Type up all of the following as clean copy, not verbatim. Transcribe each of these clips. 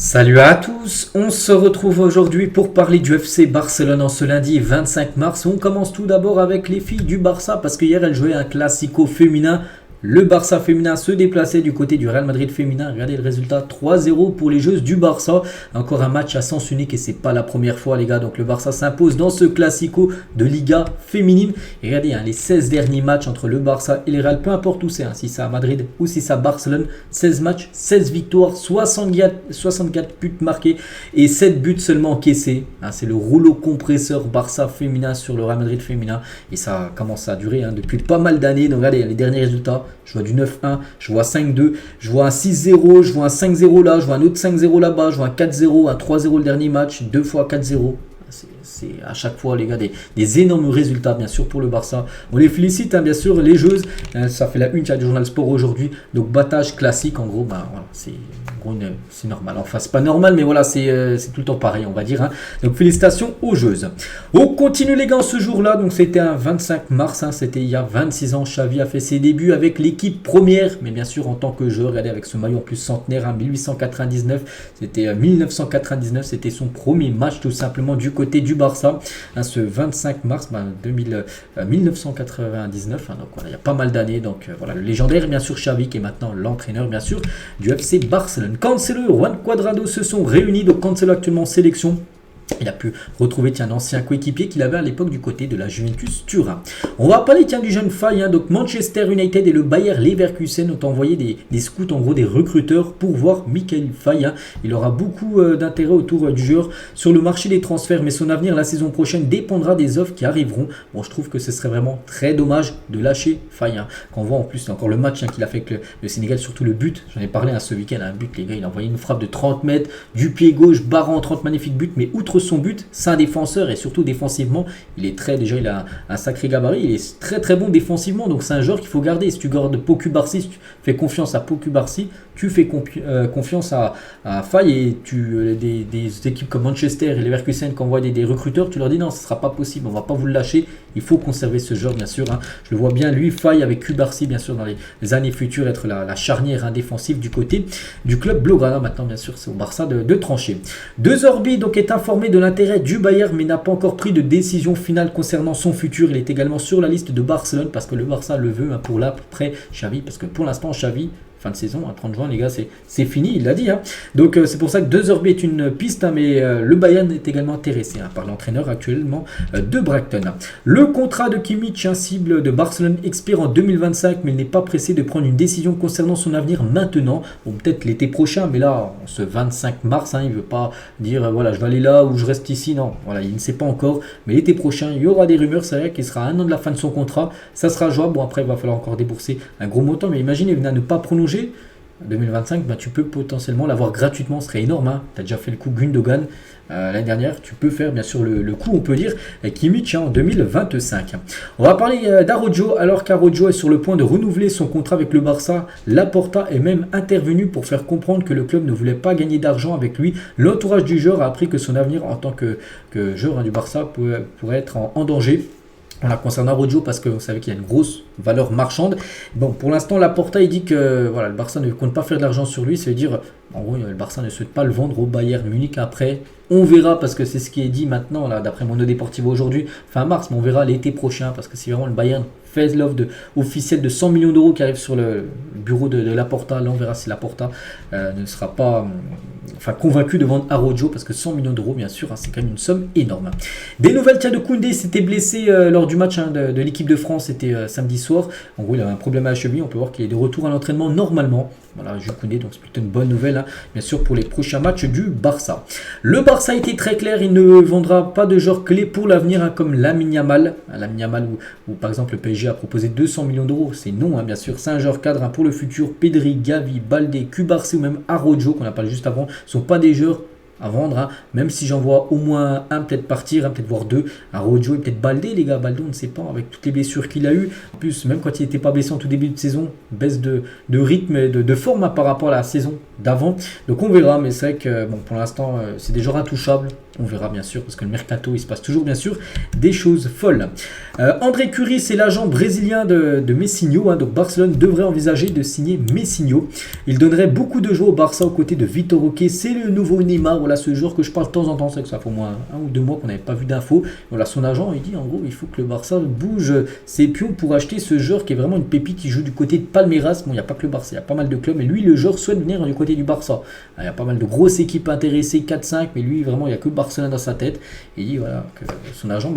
Salut à tous, on se retrouve aujourd'hui pour parler du FC Barcelone en ce lundi 25 mars. On commence tout d'abord avec les filles du Barça parce qu'hier elles jouaient un classico féminin. Le Barça féminin se déplaçait du côté du Real Madrid féminin. Regardez le résultat, 3-0 pour les joueuses du Barça. Encore un match à sens unique et c'est pas la première fois les gars. Donc le Barça s'impose dans ce classico de Liga féminine. Et regardez les 16 derniers matchs entre le Barça et le Real, peu importe où c'est, si c'est à Madrid ou si c'est à Barcelone, 16 matchs, 16 victoires, 64 buts marqués et 7 buts seulement encaissés. C'est le rouleau compresseur Barça féminin sur le Real Madrid féminin. Et ça commence à durer depuis pas mal d'années. Donc regardez les derniers résultats. Je vois du 9-1, je vois 5-2, je vois un 6-0, je vois un 5-0 là, je vois un autre 5-0 là-bas, je vois un 4-0, un 3-0 le dernier match, 2 fois 4-0. C'est à chaque fois les gars des énormes résultats bien sûr pour le Barça. On les félicite bien sûr les joueuses. Ça fait la une du journal Sport aujourd'hui. Donc battage classique en gros, voilà, c'est normal. Enfin c'est pas normal mais voilà c'est tout le temps pareil on va dire. Donc félicitations aux joueuses. On continue les gars ce jour-là. Donc c'était un 25 mars, c'était il y a 26 ans. Xavi a fait ses débuts avec l'équipe première, mais bien sûr en tant que joueur. Regardez avec ce maillot en plus centenaire, 1899. C'était 1999, c'était son premier match tout simplement du côté du Barça, ce 25 mars 1999, donc voilà, il y a pas mal d'années. Donc voilà, le légendaire bien sûr Xavi qui est maintenant l'entraîneur bien sûr du FC Barcelone. Cancelo et Juan Cuadrado se sont réunis. Donc Cancelo actuellement en sélection. Il a pu retrouver un ancien coéquipier qu'il avait à l'époque du côté de la Juventus Turin. On va parler du jeune Faye. Donc Manchester United et le Bayer Leverkusen ont envoyé des scouts, en gros des recruteurs pour voir Michael Faye. Il aura beaucoup d'intérêt autour du joueur sur le marché des transferts, mais son avenir la saison prochaine dépendra des offres qui arriveront. Bon, je trouve que ce serait vraiment très dommage de lâcher Faye. Quand on voit en plus encore le match qu'il a fait avec le Sénégal, surtout le but, j'en ai parlé ce week-end, un but les gars, il a envoyé une frappe de 30 mètres, du pied gauche, barrant 30 magnifiques buts, mais outre son but, c'est un défenseur et surtout défensivement, il a un sacré gabarit, il est très très bon défensivement, donc c'est un joueur qu'il faut garder. Si tu gardes Pau Cubarsí, si tu fais confiance à Pau Cubarsí, tu fais confiance à Faye et des équipes comme Manchester et Leverkusen qui envoient des recruteurs, tu leur dis non, ce ne sera pas possible, on ne va pas vous le lâcher, il faut conserver ce joueur bien sûr. Je le vois bien lui, Faye avec Cubarsí bien sûr dans les années futures être la charnière défensive du côté du club blaugrana. Maintenant bien sûr c'est au Barça de trancher. De Zorbi donc est informé de l'intérêt du Bayern mais n'a pas encore pris de décision finale concernant son futur. Il est également sur la liste de Barcelone parce que le Barça le veut pour l'après Xavi, parce que pour l'instant Xavi fin de saison, 30 juin les gars, c'est fini, il l'a dit. Donc c'est pour ça que De Zerbi est une piste, mais le Bayern est également intéressé par l'entraîneur actuellement de Brighton. Le contrat de Kimmich, cible de Barcelone, expire en 2025, mais il n'est pas pressé de prendre une décision concernant son avenir maintenant. Bon, peut-être l'été prochain, mais là, ce 25 mars, il ne veut pas dire voilà, je vais aller là ou je reste ici. Non, voilà, il ne sait pas encore, mais l'été prochain, il y aura des rumeurs. C'est vrai qu'il sera à 1 an de la fin de son contrat, ça sera jouable. Bon, après, il va falloir encore débourser un gros montant, mais imaginez, ne pas prolonger. 2025, tu peux potentiellement l'avoir gratuitement, ce serait énorme. Tu as déjà fait le coup Gundogan l'année dernière, tu peux faire bien sûr le coup, on peut dire, Kimmich en 2025. On va parler d'Araujo, alors qu'Araujo est sur le point de renouveler son contrat avec le Barça. Laporta est même intervenu pour faire comprendre que le club ne voulait pas gagner d'argent avec lui. L'entourage du joueur a appris que son avenir en tant que joueur du Barça pourrait être en danger. Voilà, concernant Araujo, parce que vous savez qu'il y a une grosse valeur marchande. Bon, pour l'instant, Laporta il dit que voilà, le Barça ne compte pas faire de l'argent sur lui. Ça veut dire, en gros, le Barça ne souhaite pas le vendre au Bayern Munich. Après, on verra, parce que c'est ce qui est dit maintenant, là, d'après Mondo Deportivo aujourd'hui, fin mars, mais on verra l'été prochain, parce que si vraiment le Bayern fait l'offre officielle de 100 millions d'euros qui arrive sur le bureau de Laporta, là on verra si Laporta ne sera pas convaincu de vendre Araujo, parce que 100 millions d'euros bien sûr, c'est quand même une somme énorme. Des nouvelles, de Koundé s'était blessé lors du match de l'équipe de France, c'était samedi soir. En gros il avait un problème à la cheville, on peut voir qu'il est de retour à l'entraînement normalement. Voilà, Jules Koundé, donc c'est plutôt une bonne nouvelle, bien sûr pour les prochains matchs du Barça. Le Barça a été très clair, il ne vendra pas de joueurs clés pour l'avenir, comme Lamine Yamal, où par exemple le PSG a proposé 200 millions d'euros, c'est non bien sûr, c'est un joueur cadre pour le futur. Pedri, Gavi, Baldé, Cubarsí ou même Araujo qu'on a parlé juste avant, ne sont pas des joueurs à vendre, même si j'en vois au moins un peut-être partir, peut-être voir deux, Araujo et peut-être Baldé, les gars. Baldé on ne sait pas, avec toutes les blessures qu'il a eu, en plus même quand il n'était pas blessé en tout début de saison, baisse de rythme et de forme par rapport à la saison d'avant, donc on verra. Mais c'est vrai que bon, pour l'instant c'est des joueurs intouchables, On verra bien sûr, parce que le mercato, il se passe toujours bien sûr des choses folles. André Curie, c'est l'agent brésilien de Messinho, hein, donc Barcelone devrait envisager de signer Messinho. Il donnerait beaucoup de jeux au Barça aux côtés de Vitor Roque. C'est le nouveau Neymar, voilà ce joueur que je parle de temps en temps, c'est que ça fait au moins 1 ou 2 mois qu'on n'avait pas vu d'infos. Voilà, son agent, il dit en gros, il faut que le Barça bouge ses pions pour acheter ce joueur qui est vraiment une pépite qui joue du côté de Palmeiras. Bon, il n'y a pas que le Barça, il y a pas mal de clubs, mais lui, le joueur souhaite venir du côté du Barça. Il y a pas mal de grosses équipes intéressées, 4-5, mais lui, vraiment, il n'y a que Barcelone dans sa tête. Et il dit voilà, que son agent,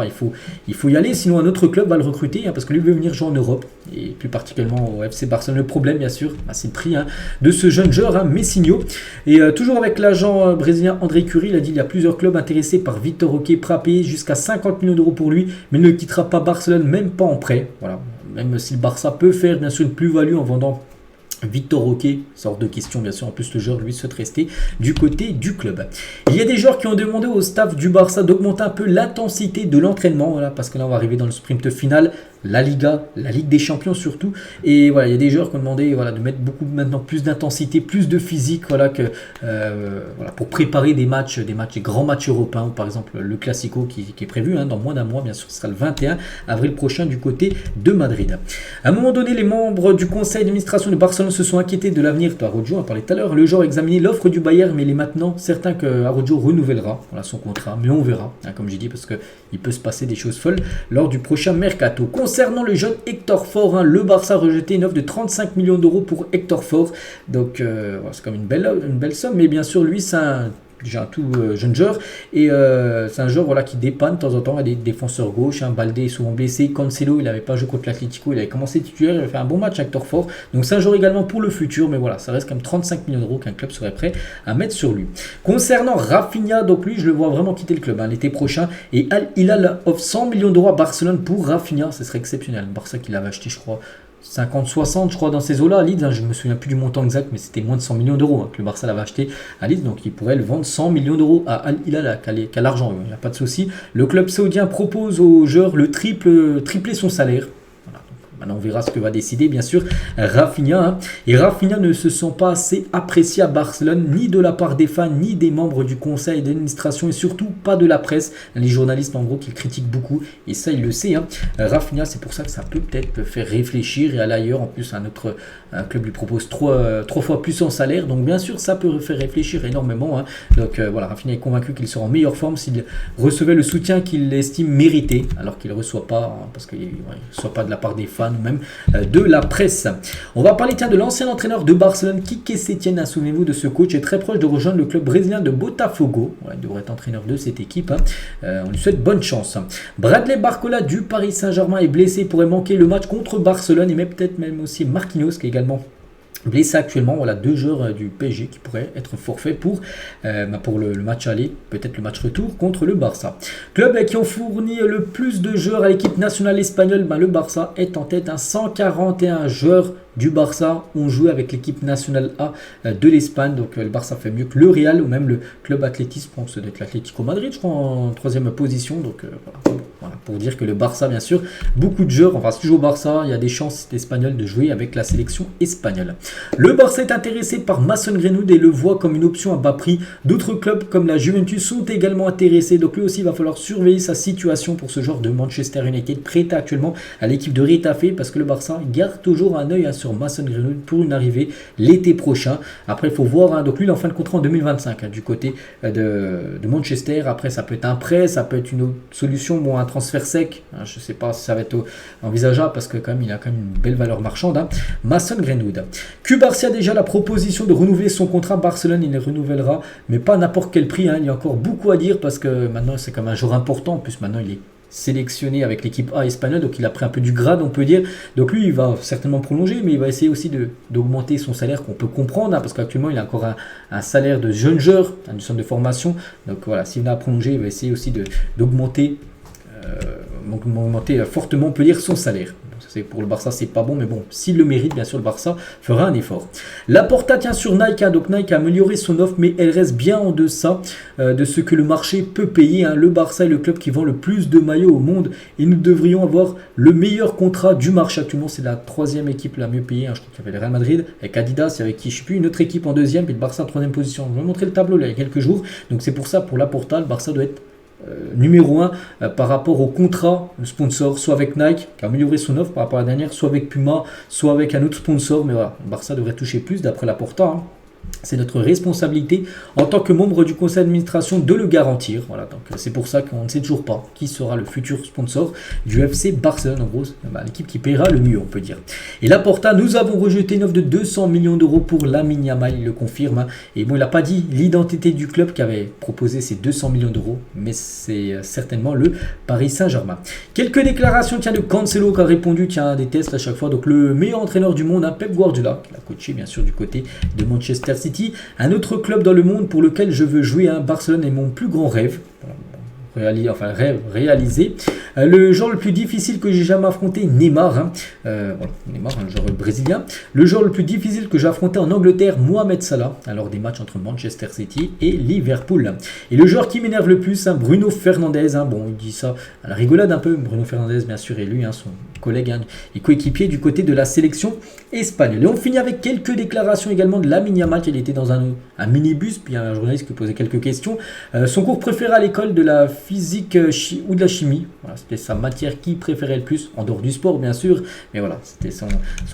il faut y aller, sinon un autre club va le recruter, hein, parce que lui veut venir jouer en Europe, et plus particulièrement au FC Barcelone. Le problème, bien sûr, c'est le prix de ce jeune joueur, Messinho. Et toujours avec l'agent brésilien André Curie, il a dit il y a plusieurs clubs intéressés par Vitor Roque, prêt à payer jusqu'à 50 millions d'euros pour lui, mais il ne quittera pas Barcelone, même pas en prêt. Voilà. Même si le Barça peut faire bien sûr une plus-value en vendant Vitor Roque, sort de question bien sûr, en plus le joueur lui souhaite rester du côté du club. Il y a des joueurs qui ont demandé au staff du Barça d'augmenter un peu l'intensité de l'entraînement, voilà, parce que là on va arriver dans le sprint final, la Liga, la Ligue des Champions surtout, et voilà, il y a des joueurs qui ont demandé voilà, de mettre beaucoup maintenant plus d'intensité, plus de physique, voilà, voilà, pour préparer des grands matchs européens, par exemple le Classico qui est prévu dans moins d'un mois, bien sûr ce sera le 21 avril prochain du côté de Madrid. À un moment donné, les membres du conseil d'administration de Barcelone se sont inquiétés de l'avenir de Araujo, on en parlait tout à l'heure. Le joueur a examiné l'offre du Bayern, mais il est maintenant certain que Araujo renouvellera son contrat, mais on verra, comme j'ai dit, parce qu'il peut se passer des choses folles lors du prochain mercato. Concernant le jeune Hector Ford, le Barça a rejeté une offre de 35 millions d'euros pour Hector Ford, donc c'est comme une belle somme, mais bien sûr lui c'est déjà un tout jeune joueur, et c'est un joueur voilà, qui dépanne de temps en temps. Il y a des défenseurs gauche, Balde est souvent blessé, Cancelo il n'avait pas joué contre l'Atlético, il avait commencé titulaire, il avait fait un bon match avec Hector Ford, donc c'est un joueur également pour le futur, mais voilà, ça reste quand même 35 millions d'euros qu'un club serait prêt à mettre sur lui. Concernant Rafinha, donc lui je le vois vraiment quitter le club l'été prochain, et Al Hilal offre 100 millions d'euros à Barcelone pour Rafinha, ce serait exceptionnel. Le Barça qui l'avait acheté je crois 50-60 je crois dans ces eaux-là à Leeds, je ne me souviens plus du montant exact, mais c'était moins de 100 millions d'euros que le Barça l'avait acheté à Leeds, donc il pourrait le vendre 100 millions d'euros à Al Hilal, qui a l'argent, il n'y a pas de souci. Le club saoudien propose aux joueurs le tripler son salaire. Maintenant, on verra ce que va décider, bien sûr, Rafinha. Et Rafinha ne se sent pas assez apprécié à Barcelone, ni de la part des fans, ni des membres du conseil d'administration, et surtout pas de la presse. Les journalistes, en gros, qui le critiquent beaucoup, et ça, il le sait. Rafinha, c'est pour ça que ça peut peut-être faire réfléchir et aller ailleurs. En plus, un club lui propose 3 fois plus en salaire. Donc, bien sûr, ça peut faire réfléchir énormément. Donc, voilà, Rafinha est convaincu qu'il sera en meilleure forme s'il recevait le soutien qu'il estime mérité, alors qu'il ne reçoit pas, parce qu'il ne reçoit pas de la part des fans, ou même de la presse. On va parler de l'ancien entraîneur de Barcelone, Quique Setién. Souvenez-vous de ce coach, est très proche de rejoindre le club brésilien de Botafogo. Il devrait être entraîneur de cette équipe. On lui souhaite bonne chance. Bradley Barcola du Paris Saint-Germain est blessé, pourrait manquer le match contre Barcelone, et peut-être même aussi Marquinhos qui est également blessé actuellement. Voilà 2 joueurs du PSG qui pourraient être forfaits pour le match aller, peut-être le match retour contre le Barça. Club qui ont fourni le plus de joueurs à l'équipe nationale espagnole, le Barça est en tête. 141 joueurs du Barça ont joué avec l'équipe nationale A de l'Espagne. Donc le Barça fait mieux que le Real ou même le club athlétisme, je pense que d'être l'Atlético Madrid, je crois, en 3e position. Donc voilà, pour dire que le Barça, bien sûr, beaucoup de joueurs, enfin c'est toujours au Barça, il y a des chances espagnoles de jouer avec la sélection espagnole. Le Barça est intéressé par Mason Greenwood et le voit comme une option à bas prix. D'autres clubs comme la Juventus sont également intéressés, donc lui aussi il va falloir surveiller sa situation pour ce joueur de Manchester United, prêté actuellement à l'équipe de Retafe, parce que le Barça garde toujours un œil sur Mason Greenwood pour une arrivée l'été prochain. Après il faut voir, donc lui il est en fin de contrat en 2025 du côté de Manchester. Après ça peut être un prêt, ça peut être une autre solution, un transfert sec, je ne sais pas si ça va être envisageable, parce que quand même il a quand même une belle valeur marchande, Mason Greenwood. Cubarsí a déjà la proposition de renouveler son contrat. Barcelone il les renouvellera, mais pas à n'importe quel prix, il y a encore beaucoup à dire, parce que maintenant c'est comme un joueur important, en plus maintenant il est sélectionné avec l'équipe A espagnole, donc il a pris un peu du grade, on peut dire. Donc lui il va certainement prolonger, mais il va essayer aussi d'augmenter son salaire, qu'on peut comprendre, parce qu'actuellement il a encore un salaire de jeune joueur, du centre de formation. Donc voilà, s'il va prolonger, il va essayer aussi d'augmenter fortement, on peut dire, son salaire. Donc, ça, pour le Barça, c'est pas bon, mais bon, s'il le mérite, bien sûr, le Barça fera un effort. Laporta tient sur Nike, hein, donc Nike a amélioré son offre, mais elle reste bien en deçà de ce que le marché peut payer. Hein. Le Barça est le club qui vend le plus de maillots au monde et nous devrions avoir le meilleur contrat du marché actuellement. C'est la troisième équipe la mieux payée. Hein. Je crois qu'il y avait le Real Madrid avec Adidas, avec qui je ne sais plus, une autre équipe en deuxième, et le Barça en troisième position. Je vais vous montrer le tableau là, il y a quelques jours. Donc c'est pour ça, pour Laporta, le Barça doit être numéro 1 par rapport au contrat le sponsor, soit avec Nike qui a amélioré son offre par rapport à la dernière, soit avec Puma, soit avec un autre sponsor. Mais voilà, le Barça devrait toucher plus d'après Laporta. Hein. C'est notre responsabilité en tant que membre du conseil d'administration de le garantir. Voilà, donc c'est pour ça qu'on ne sait toujours pas qui sera le futur sponsor du FC Barcelone. En gros, l'équipe qui paiera le mieux, on peut dire. Et Laporta, nous avons rejeté une offre de 200 millions d'euros pour Lamine Yamal, il le confirme. Hein. Et bon, il n'a pas dit l'identité du club qui avait proposé ces 200 millions d'euros, mais c'est certainement le Paris Saint-Germain. Quelques déclarations de Cancelo qui a répondu à des tests à chaque fois. Donc le meilleur entraîneur du monde, hein, Pep Guardiola, qui l'a coaché bien sûr du côté de Manchester City, un autre club dans le monde pour lequel je veux jouer. Barcelone est mon plus grand rêve. Rêve réalisé. Le joueur le plus difficile que j'ai jamais affronté, Neymar. Hein. Neymar, un joueur brésilien. Le joueur le plus difficile que j'ai affronté en Angleterre, Mohamed Salah, alors des matchs entre Manchester City et Liverpool. Et le joueur qui m'énerve le plus, Bruno Fernandes. Bon, il dit ça à la rigolade un peu. Bruno Fernandes, bien sûr, est lui, son collègue et coéquipier du côté de la sélection espagnole. Et on finit avec quelques déclarations également de Lamine Yamal. Il était dans un minibus, puis il y a un journaliste qui posait quelques questions. Son cours préféré à l'école de la physique ou de la chimie, voilà, c'était sa matière qu'il préférait le plus, en dehors du sport bien sûr, mais voilà, c'était son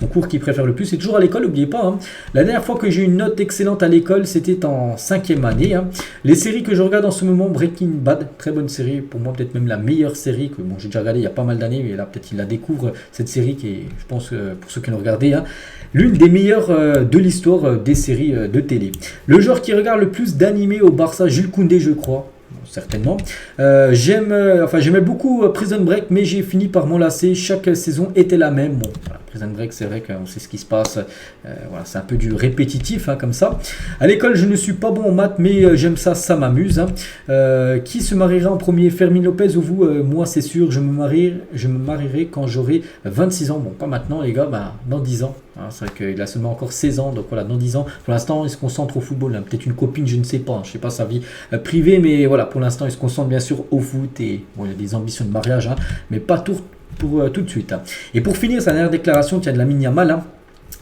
cours qu'il préfère le plus. C'est toujours à l'école, n'oubliez pas. Hein. La dernière fois que j'ai eu une note excellente à l'école, c'était en 5e année. Hein. Les séries que je regarde en ce moment, Breaking Bad, très bonne série, pour moi peut-être même la meilleure série que j'ai déjà regardée il y a pas mal d'années, mais là peut-être il la découvre, cette série qui est, je pense, pour ceux qui l'ont regardée, hein, l'une des meilleures de l'histoire des séries de télé. Le joueur qui regarde le plus d'animés au Barça, Jules Koundé, je crois. Certainement. J'aimais beaucoup Prison Break, mais j'ai fini par m'en lasser. Chaque saison était la même. Bon, voilà, Prison Break, c'est vrai qu'on sait ce qui se passe. Voilà, c'est un peu du répétitif, hein, comme ça. À l'école, je ne suis pas bon en maths, mais j'aime ça, ça m'amuse. Hein. Qui se mariera en premier, Fermin Lopez ou vous? Moi, c'est sûr, je me marierai quand j'aurai 26 ans. Bon, pas maintenant, les gars, dans 10 ans. Hein, c'est vrai qu'il a seulement encore 16 ans, donc voilà, dans 10 ans. Pour l'instant, il se concentre au football. Hein. Peut-être une copine, je ne sais pas. Je ne sais pas sa vie privée, mais voilà, pour l'instant, il se concentre bien sûr au foot et bon, il a des ambitions de mariage, hein, mais pas tout de suite. Hein. Et pour finir, sa dernière déclaration qui a de Lamine Yamal. Hein.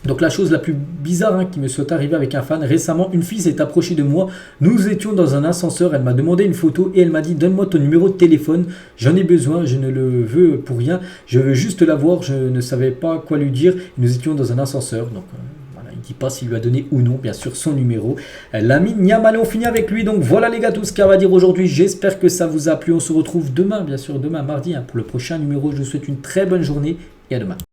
Donc la chose la plus bizarre, hein, qui me soit arrivée avec un fan, récemment une fille s'est approchée de moi, nous étions dans un ascenseur, elle m'a demandé une photo et elle m'a dit donne-moi ton numéro de téléphone, j'en ai besoin, je ne le veux pour rien, je veux juste la voir, je ne savais pas quoi lui dire, nous étions dans un ascenseur, donc il ne dit pas s'il lui a donné ou non, bien sûr, son numéro. Lamine Yamal, on finit avec lui. Donc voilà les gars, tout ce qu'il y a à dire aujourd'hui. J'espère que ça vous a plu. On se retrouve demain, bien sûr, demain mardi, hein, pour le prochain numéro. Je vous souhaite une très bonne journée et à demain.